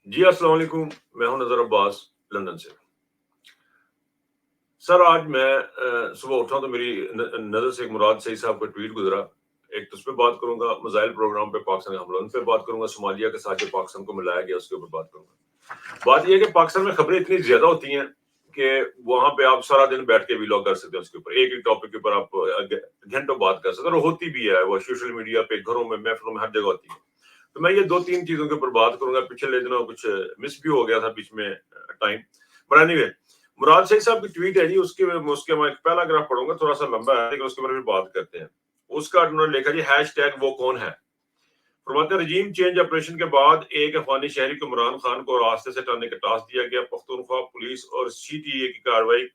جی السلام علیکم، میں ہوں نظر عباس لندن سے۔ سر آج میں صبح اٹھا تو میری نظر سے ایک مراد سعید صاحب کا ٹویٹ گزرا۔ ایک تو اس پہ بات کروں گا، میزائل پروگرام پہ پاکستان کا حملہ، ان پہ بات کروں گا، صومالیہ کے ساتھ جو پاکستان کو ملایا گیا اس کے اوپر بات کروں گا۔ بات یہ ہے کہ پاکستان میں خبریں اتنی زیادہ ہوتی ہیں کہ وہاں پہ آپ سارا دن بیٹھ کے ویلاگ کر سکتے ہیں، اس کے اوپر ایک ایک ٹاپک کے اوپر آپ گھنٹوں بات کر سکتے ہیں، اور ہوتی بھی ہے وہ سوشل میڈیا پہ، گھروں میں، محفلوں میں، ہر جگہ ہوتی ہے۔ تو میں یہ دو تین چیزوں کے اوپر بات کروں گا۔ پچھلے دنوں کچھ مس بھی ہو گیا تھا بیچ میں ٹائم، بٹ اینی وے مراد شاہی صاحب کی ٹویٹ ہے جی، اس کے میں ایک پیراگراف پڑھوں گا، تھوڑا سا لمبا ہے لیکن اس کے بارے میں بات کرتے ہیں۔ اس کا انہوں نے لکھا جی ہیش ٹیگ وہ کون ہے۔ فرماتے ہیں رجیم چینج آپریشن کے بعد ایک افغانی شہری کو عمران خان کو راستے سے ہٹانے کا ٹاسک دیا گیا۔ پختونخوا پولیس اور سی ٹی اے کی کارروائی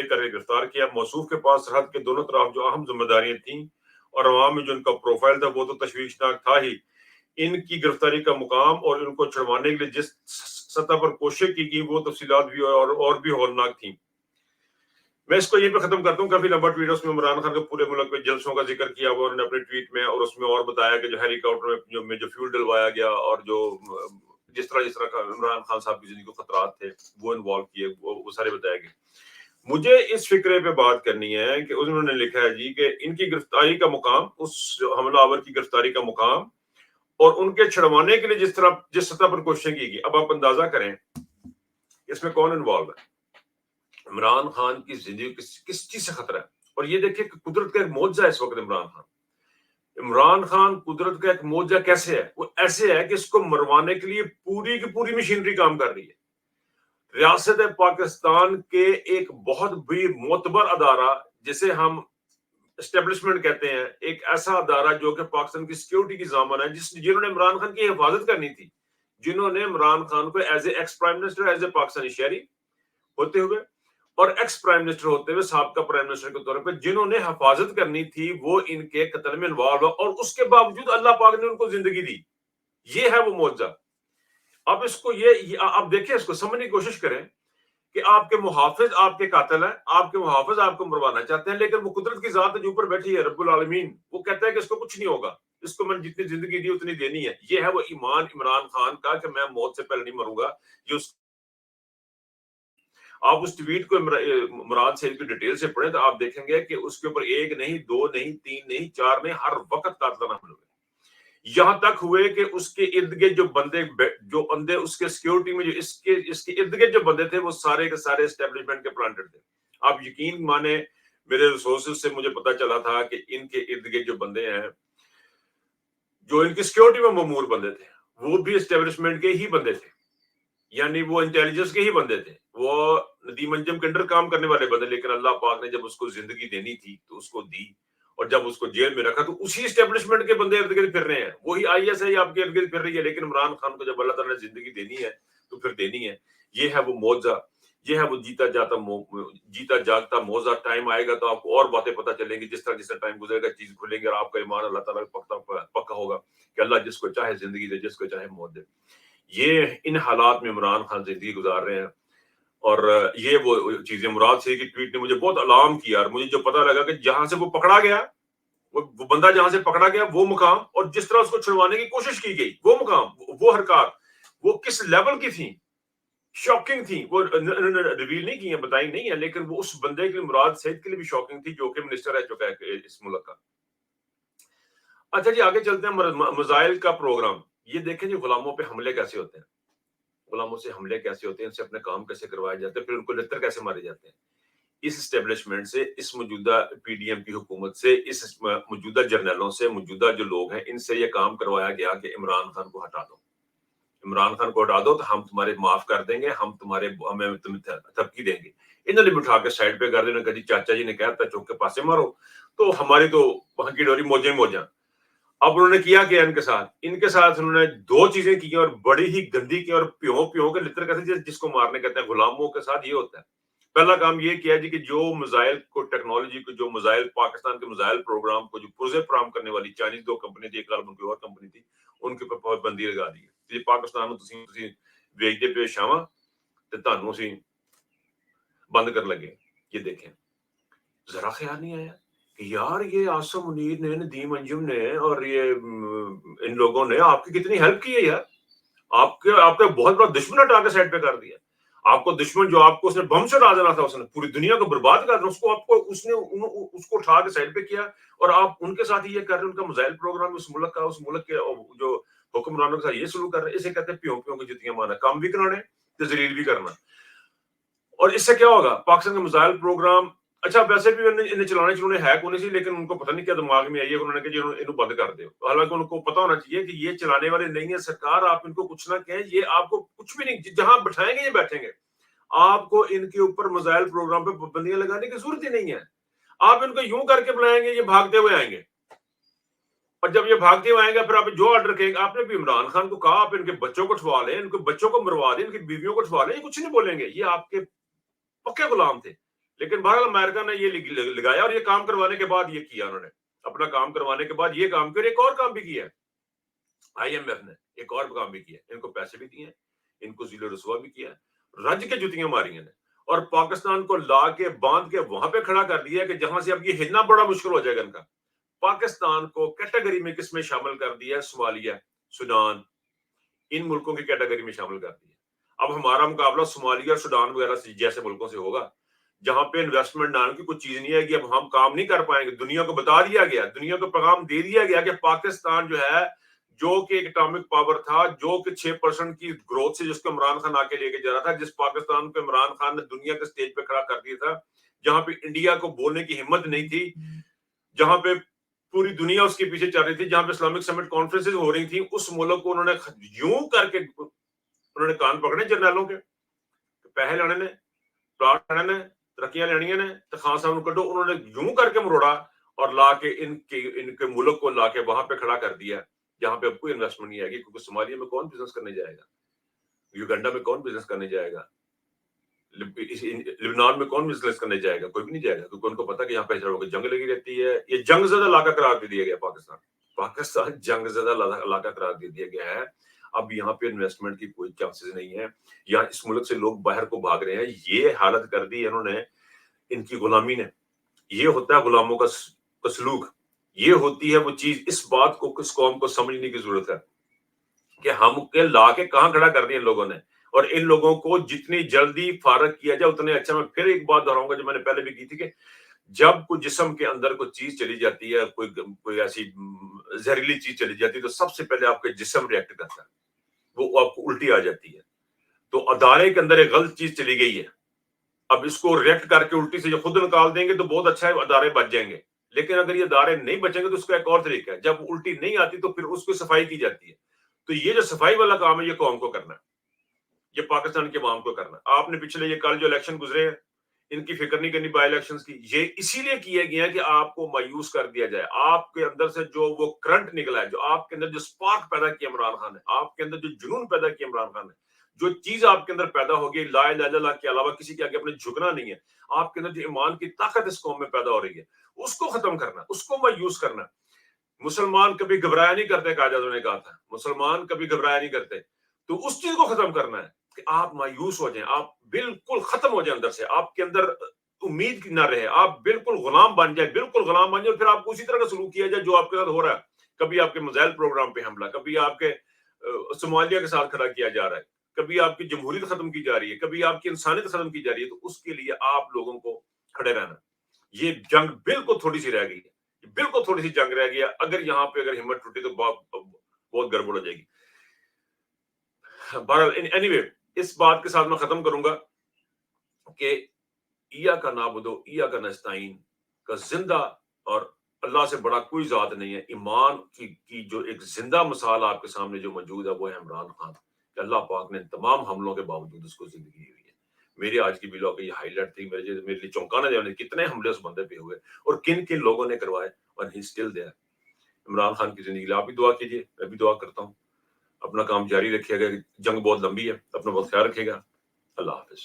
کر کے گرفتار کیا۔ موصوف کے پاس سرحد کے دونوں طرف جو اہم ذمہ داریاں تھیں اور عوام میں جو ان کا پروفائل تھا وہ تو تشویشناک تھا ہی، ان کی گرفتاری کا مقام اور ان کو چھڑوانے کے لیے جس سطح پر کوشش کی گئی وہ تفصیلات بھی اور بھی ہولناک تھیں۔ میں اس کو یہیں پہ ختم کرتا ہوں۔ کافی لمبا ٹویٹ، اس میں عمران خان کے پورے ملک میں جلسوں کا ذکر کیا ہوا انہوں نے اپنے ٹویٹ میں، اور اس میں اور بتایا کہ جو ہیلی کاپٹر میں جو فیول ڈلوایا گیا اور جو جس طرح عمران خان صاحب کی زندگی کو خطرات تھے وہ انوالو کیے، وہ سارے بتایا گئے۔ مجھے اس فکرے پہ بات کرنی ہے کہ انہوں نے لکھا ہے جی کہ ان کی گرفتاری کا مقام، اس حملہ آور کی گرفتاری کا مقام اور ان کے چھڑوانے کے لیے جس سطح پر کوششیں کی گئی۔ اب آپ اندازہ کریں اس میں کون انوالو ہے۔ عمران خان کی زندگی کس چیز سے خطرہ ہے، اور یہ دیکھیں کہ قدرت کا ایک معجزہ ہے اس وقت۔ عمران خان قدرت کا ایک معجزہ کیسے ہے؟ وہ ایسے ہے کہ اس کو مروانے کے لیے پوری کی پوری مشینری کام کر رہی ہے۔ ریاست پاکستان کے ایک بہت بڑی معتبر ادارہ جسے ہم اسٹیبلشمنٹ کہتے ہیں، ایک ایسا ادارہ جو کہ پاکستان کی سیکیورٹی کی ضامن ہے، جنہوں نے عمران خان کی حفاظت کرنی تھی، جنہوں نے عمران خان کو as a ex prime minister, as a Pakistani شہری ہوتے ہوئے اور ایکس پرائم منسٹر ہوتے ہوئے، سابقہ پرائم منسٹر کے طور پہ جنہوں نے حفاظت کرنی تھی، وہ ان کے قتل میں انوالو، اور اس کے باوجود اللہ پاک نے ان کو زندگی دی۔ یہ ہے وہ معجزہ۔ اب اس کو آپ دیکھیں، اس کو سمجھنے کی کوشش کریں کہ آپ کے محافظ آپ کے قاتل ہیں، آپ کے محافظ آپ کو مروانا چاہتے ہیں، لیکن وہ قدرت کی ذات جو اوپر بیٹھی ہے رب العالمین، وہ کہتا ہے کہ اس کو کچھ نہیں ہوگا، اس کو میں نے جتنی زندگی دی اتنی دینی ہے۔ یہ ہے وہ ایمان عمران خان کا کہ میں موت سے پہلے نہیں مروں گا۔ یہ آپ اس ٹویٹ کو مراد سے ڈیٹیل سے پڑھیں تو آپ دیکھیں گے کہ اس کے اوپر ایک نہیں، دو نہیں، تین نہیں، چار نہیں، ہر وقت قاتلانہ حملے ہوئے، یہاں تک ہوئے کہ اس کے ارد گرد جو بندے، جو بندے اس کے سیکیورٹی میں جو اس کے ارد گرد جو بندے تھے، وہ سارے کے سارے اسٹیبلشمنٹ کے پلانٹڈ تھے۔ آپ یقین مانے، میرے ریسورسز سے مجھے پتا چلا تھا کہ ان کے ارد گرد جو بندے ہیں، جو ان کی سیکیورٹی میں مامور بندے تھے، وہ بھی اسٹیبلشمنٹ کے ہی بندے تھے، یعنی وہ انٹیلیجنس کے ہی بندے تھے، وہ ندیم انجم کے انڈر کام کرنے والے بندے۔ لیکن اللہ پاک نے جب اس کو زندگی دینی تھی تو اس کو دی، اور جب اس کو جیل میں رکھا تو اسی اسٹیبلشمنٹ کے بندے ارد گرد پھر رہے ہیں، وہی آئی ایس آئی آپ کے ارد گرد پھر رہی ہے۔ لیکن عمران خان کو جب اللہ تعالیٰ نے زندگی دینی ہے تو پھر دینی ہے۔ یہ ہے وہ معجزہ، یہ ہے وہ جیتا جاگتا معجزہ۔ ٹائم آئے گا تو آپ کو اور باتیں پتہ چلیں گی، جس طرح ٹائم گزرے گا چیز کھلیں گی، اور آپ کا ایمان اللہ تعالیٰ پکا ہوگا کہ اللہ جس کو چاہے زندگی دے، جس کو چاہے موت دے۔ یہ ان حالات میں عمران خان زندگی گزار رہے ہیں، اور یہ وہ چیزیں مراد سے کی ٹویٹ نے مجھے بہت الارم کیا، اور مجھے جو پتا لگا کہ جہاں سے وہ پکڑا گیا، وہ بندہ جہاں سے پکڑا گیا، وہ مقام، اور جس طرح اس کو چھڑوانے کی کوشش کی گئی، وہ مقام، وہ حرکات، وہ کس لیول کی تھیں، شاکنگ تھیں۔ وہ ریویل نہیں کی ہیں، بتائی نہیں ہے، لیکن وہ اس بندے کے مراد سعید کے لیے بھی شاکنگ تھی، جو کہ منسٹر رہ چکا ہے اس ملک کا۔ اچھا جی، آگے چلتے ہیں۔ میزائل کا پروگرام، یہ دیکھیں جی غلاموں پہ حملے کیسے ہوتے ہیں، غلاموں سے حملے کیسے ہوتے ہیں، ان سے اپنے کام کیسے کروائے جاتے ہیں، پھر ان کو لتر کیسے مارے جاتے ہیں۔ اس اسٹیبلشمنٹ سے، اس موجودہ پی ڈی ایم کی حکومت سے، اس موجودہ جرنیلوں سے، موجودہ جو لوگ ہیں، ان سے یہ کام کروایا گیا کہ عمران خان کو ہٹا دو، عمران خان کو ہٹا دو تو ہم تمہارے معاف کر دیں گے، ہمیں تمہیں تھپکی دیں گے۔ انہوں نے بٹھا کے سائڈ پہ کر دیا، کہا جی چاچا جی نے کہا تھا چوک کے پاسے مارو، تو ہماری تو وہاں کی ڈوری موجیں موجاں۔ اب انہوں نے کیا ان کے ساتھ انہوں نے دو چیزیں کی، اور بڑی ہی گندی کی، اور پیوں کے لتر کہتے ہیں جس کو مارنے کہتے ہیں، غلاموں کے ساتھ یہ ہوتا ہے۔ پہلا کام یہ کیا جی کہ جو میزائل کو، ٹیکنالوجی کو، جو میزائل، پاکستان کے میزائل پروگرام کو جو پرزے فراہم کرنے والی چائنیز دو کمپنی تھی، ایک عالم کی اور کمپنی تھی، ان کے اوپر پابندی لگا دی ہے۔ پاکستان میں تسی ویچتے پہ شاواں تے تانوں اسی بند کر لگے۔ یہ دیکھیں، ذرا خیال نہیں آیا کہ یار یہ عاصم منیر نے، ندیم انجم نے، اور یہ ان لوگوں نے آپ کی کتنی ہیلپ کی ہے یار۔ آپ کا بہت بڑا دشمن ہٹا کے سائڈ پہ کر دیا. آپ کو دشمن جو آپ کو اس نے بم سے اڑا دینا تھا، اس نے پوری دنیا کو برباد کر دیا، اس کو آپ کو اس نے اس کو اٹھا کے سائڈ پہ کیا، اور آپ ان کے ساتھ یہ کر رہے ہیں. ان کا میزائل پروگرام اس ملک کے جو حکمرانوں کے ساتھ یہ سلوک کر رہے ہیں. اسے کہتے ہیں پیوں پیوں کی جتیاں مارنا، کام بھی کرانے تذلیل بھی کرنا. اور اس سے کیا ہوگا؟ پاکستان کا میزائل پروگرام اچھا ویسے بھی انہیں چلانے ہے کون سی، لیکن ان کو پتہ نہیں کیا دماغ میں آئی ہے، انہوں نے کہ جی انہوں بند کر دو. حالانکہ ان کو پتا ہونا چاہیے کہ یہ چلانے والے نہیں ہیں سرکار. آپ ان کو کچھ نہ کہیں، یہ آپ کو کچھ بھی نہیں، جہاں بٹھائیں گے یہ بیٹھیں گے. آپ کو ان کے اوپر میزائل پروگرام پہ پابندیاں لگانے کی ضرورت ہی نہیں ہے. آپ ان کو یوں کر کے بلائیں گے، یہ بھاگتے ہوئے آئیں گے. اور جب یہ بھاگتے ہوئے آئیں گے، پھر آپ جو آرڈر کہیں گے. آپ نے بھی عمران خان کو کہا آپ ان کے بچوں کو اٹھوا لیں، ان کے بچوں کو مروا دیں، ان کی بیویوں کو اٹھوا لیں، یہ کچھ نہیں بولیں گے. یہ آپ کے پکے غلام تھے. لیکن بہرحال امریکہ نے یہ لگایا، اور یہ کام کروانے کے بعد یہ کیا، انہوں نے اپنا کام کروانے کے بعد یہ کام کیا. اور ایک اور کام بھی کیا ہے آئی ایم ایف نے، ایک اور کام بھی کیا. ان کو پیسے بھی دیے، ان کو ذیل و رسوا بھی کیا، رج کے جتیاں ماری نے، اور پاکستان کو لا کے باندھ کے وہاں پہ کھڑا کر دیا کہ جہاں سے اب یہ ہلنا بڑا مشکل ہو جائے گا ان کا. پاکستان کو کیٹیگری میں کس میں شامل کر دیا ہے؟ صومالیہ، سوڈان، ان ملکوں کی کیٹیگری میں شامل کر دیا. اب ہمارا مقابلہ صومالیہ اور سوڈان وغیرہ جیسے ملکوں سے ہوگا جہاں پہ انویسٹمنٹ نام کی کوئی چیز نہیں ہے کہ اب ہم کام نہیں کر پائیں گے. دنیا کو بتا دیا گیا، دنیا کو پیغام دے دیا گیا کہ پاکستان جو ہے، جو کہ ایک اٹامک پاور تھا، جو کہ 6% کی گروتھ سے جس کو عمران خان آ کے لے کے جا رہا تھا، جس پاکستان کو عمران خان نے دنیا کے سٹیج پہ کھڑا کر دیا تھا، جہاں پہ انڈیا کو بولنے کی ہمت نہیں تھی، جہاں پہ پوری دنیا اس کے پیچھے چل رہی تھی، جہاں پہ اسلامک سمٹ کانفرنسز ہو رہی تھیں، اس ملک کو انہوں نے یوں کر کے انہوں نے کان پکڑے جرنیلوں کے. پیسے لینے نے، پلاٹ لینے نے، ترقیاں لینی نے، تو خان صاحب کڈو. انہوں نے یوں کر کے مروڑا اور لا کے ان کے ملک کو لا کے وہاں پہ کھڑا کر دیا جہاں پہ اب کوئی انویسٹمنٹ نہیں آئے گی. کیونکہ صومالیہ میں کون بزنس کرنے جائے گا؟ یوگنڈا میں کون بزنس کرنے جائے گا؟ لبنان میں کون بزنس کرنے جائے گا؟ کوئی بھی نہیں جائے گا، کیونکہ ان کو پتا کہ یہاں پہ جنگ لگی رہتی ہے. یہ جنگ زدہ علاقہ قرار دے دیا گیا پاکستان جنگ زدہ علاقہ قرار دے دیا گیا ہے. اب یہاں پہ انویسٹمنٹ کی کوئی چانسز نہیں ہے. یہاں اس ملک سے لوگ باہر کو بھاگ رہے ہیں. یہ حالت کر دی انہوں نے ان کی غلامی نے. یہ ہوتا ہے غلاموں کا سلوک. یہ ہوتی ہے وہ چیز. اس بات کو کس قوم کو سمجھنے کی ضرورت ہے کہ ہم کے لا کے کہاں کھڑا کر دیا ان لوگوں نے. اور ان لوگوں کو جتنی جلدی فارغ کیا جائے اتنے اچھا. میں پھر ایک بات دہراؤں گا جو میں نے پہلے بھی کی تھی کہ جب کوئی جسم کے اندر کوئی چیز چلی جاتی ہے، کوئی ایسی زہریلی چیز چلی جاتی ہے، تو سب سے پہلے آپ کے جسم ریئیکٹ کرتا ہے، وہ آپ کو الٹی آ جاتی ہے. تو ادارے کے اندر ایک غلط چیز چلی گئی ہے. اب اس کو ریئیکٹ کر کے الٹی سے جو خود نکال دیں گے تو بہت اچھا ہے، ادارے بچ جائیں گے. لیکن اگر یہ ادارے نہیں بچیں گے تو اس کا ایک اور طریقہ ہے. جب الٹی نہیں آتی تو پھر اس کو صفائی کی جاتی ہے. تو یہ جو صفائی والا کام ہے یہ قوم کو کرنا ہے، یہ پاکستان کے عوام کو کرنا ہے. آپ نے پچھلے یہ کل جو الیکشن گزرے ہیں ان کی فکر نہیں کرنی بائی الیکشنز کی. یہ اسی لیے کیا گیا ہے کہ آپ کو مایوس کر دیا جائے. آپ کے اندر سے جو وہ کرنٹ نکلا ہے، جو آپ کے اندر جو سپارک پیدا کیا عمران خان نے، آپ کے اندر جو جنون پیدا کیا عمران خان نے، جو چیز آپ کے اندر پیدا ہوگی لا الہ الا اللہ کے علاوہ کسی کے آگے اپنے جھکنا نہیں ہے، آپ کے اندر جو ایمان کی طاقت اس قوم میں پیدا ہو رہی ہے، اس کو ختم کرنا، اس کو مایوس کرنا. مسلمان کبھی گھبرایا نہیں کرتے، قائد نے کہا تھا مسلمان کبھی گھبرایا نہیں کرتے. تو اس چیز کو ختم کرنا ہے کہ آپ مایوس ہو جائیں، آپ بالکل ختم ہو جائیں اندر سے، آپ کے اندر امید نہ رہے، آپ بالکل غلام بن جائیں، بالکل غلام بن جائیں. اور پھر آپ کو اسی طرح کا سلوک کیا جائے جو آپ کے ساتھ ہو رہا ہے. کبھی آپ کے میزائل پروگرام پہ حملہ، کبھی آپ کے صومالیہ کے ساتھ کھڑا کیا جا رہا ہے، کبھی آپ کی جمہوریت ختم کی جا رہی ہے، کبھی آپ کی انسانیت ختم کی جا رہی ہے. تو اس کے لیے آپ لوگوں کو کھڑے رہنا. یہ جنگ بالکل تھوڑی سی رہ گئی ہے، بالکل تھوڑی سی جنگ رہ گیا. اگر یہاں پہ اگر ہمت ٹوٹی تو بہت گڑبڑ ہو جائے گی. بہرحال اینی وے اس بات کے ساتھ میں ختم کروں گا کہ ایاک نعبد و ایاک نستعین کا زندہ اور اللہ سے بڑا کوئی ذات نہیں ہے. ایمان کی جو ایک زندہ مثال آپ کے سامنے جو موجود ہے وہ ہے عمران خان کہ اللہ پاک نے تمام حملوں کے باوجود اس کو زندگی دی ہوئی ہے. میری آج کی ویڈیو کی یہ ہائی لائٹ تھی. میرے لیے چونکانا جانے کتنے حملے اس بندے پہ ہوئے اور کن کن لوگوں نے کروائے. اور he still there. Imran Khan کی زندگی آپ بھی دعا کیجیے، میں بھی دعا کرتا ہوں. اپنا کام جاری رکھیے گا. جنگ بہت لمبی ہے. اپنا بہت خیال رکھیے گا. اللہ حافظ.